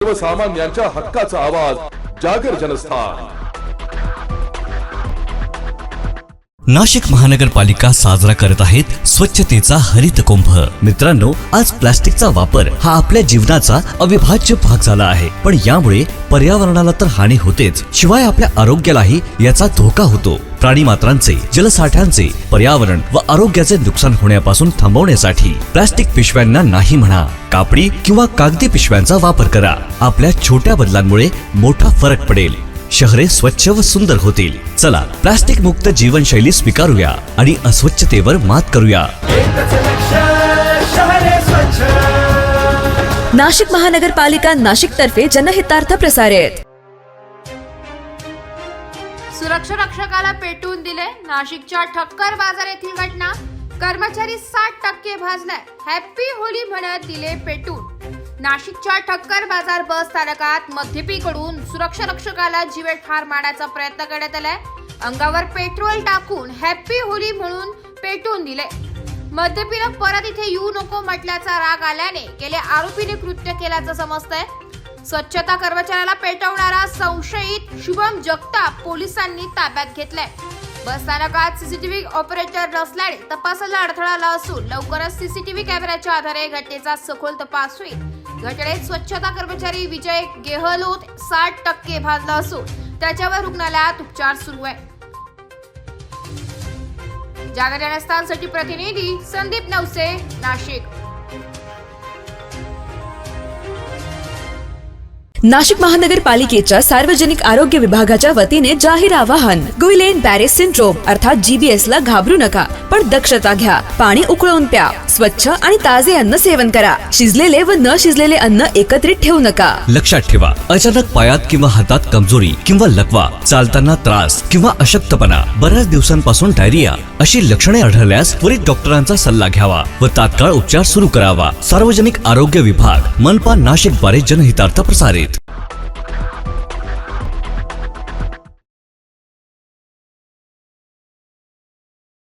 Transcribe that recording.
सर्वसामान्यांच्या हक्काचा आवाज जागर जनस्थान। नाशिक महानगरपालिका साजरा करत आहेत स्वच्छतेचा हरित कुंभ। मित्रांनो, आज प्लास्टिकचा वापर हा आपल्या जीवनाचा अविभाज्य भाग झाला आहे, पण यामुळे पर्यावरणाला तर हानी होतेच, शिवाय आपल्या आरोग्यालाही याचा धोका होतो। प्राणी मात्रांचे, जलसाठ्यांचे, पर्यावरण व आरोग्याचे नुकसान होण्यापासून थांबवण्यासाठी प्लास्टिक पिशव्यांना नाही म्हणा, कापडी किंवा कागदी पिशव्यांचा वापर करा। आपल्या छोट्या बदलांमुळे मोठा फरक पडेल, शहरे स्वच्छ व सुंदर होतील। चला, प्लास्टिक मुक्त जीवनशैली स्वीकारूया आणि अस्वच्छतेवर मात करूया। नाशिक महानगरपालिका नाशिक तर्फे जनहितार्थ प्रसारित। सुरक्षा रक्षकाला पेटवून दिले। नाशिकच्या ठक्कर बाजार येथील घटना। कर्मचारी 60% भाजलाय। हॅपी होली म्हणत दिले पेटून। नाशिकच्या ठक्कर बाजार बस स्थानकात मद्यपीकडून सुरक्षा रक्षकाला जीवे ठार मारण्याचा प्रयत्न करण्यात आलाय। अंगावर पेट्रोल टाकून हॅपी होली म्हणून पेटवून दिले। मद्यपीनं परत इथे येऊ नको म्हटल्याचा राग आल्याने गेल्या आरोपीने कृत्य केल्याचं समजतंय। स्वच्छता कर्मचाऱ्याला पेटवणारा संशयित शुभम जगताप पोलिसांनी ताब्यात घेतलाय। बस स्थानकात सीसीटीव्ही ऑपरेटर नसल्याने तपासाला अडथळा आला असून लवकरच सीसीटीव्ही कॅमेऱ्याच्या आधारे घटनेचा सखोल तपास होईल। घटनेत स्वच्छता कर्मचारी विजय गेहलोत 60% भाजला असून त्याच्यावर रुग्णालयात उपचार सुरू आहे। जागर जनस्थानसाठी प्रतिनिधी संदीप नवसे, नाशिक। नाशिक महानगरपालिकेच्या सार्वजनिक आरोग्य विभागाच्या वतीने जाहीर आवाहन। गुइलेन बॅरे सिंड्रोम अर्थात GBS ला घाबरू नका, पण दक्षता घ्या। पाणी उकळून प्या, स्वच्छ आणि ताजे अन्न सेवन करा। शिजलेले व न शिजलेले अन्न एकत्रित ठेवू नका। लक्षात ठेवा, अचानक पायात किंवा हातात कमजोरी किंवा लकवा, चालताना त्रास किंवा अशक्तपणा, बऱ्याच दिवसांपासून डायरिया अशी लक्षणे आढळल्यास त्वरित डॉक्टरांचा सल्ला घ्यावा व तात्काळ उपचार सुरू करावा। सार्वजनिक आरोग्य विभाग, मनपा नाशिक द्वारे जनहितार्थ प्रसारित।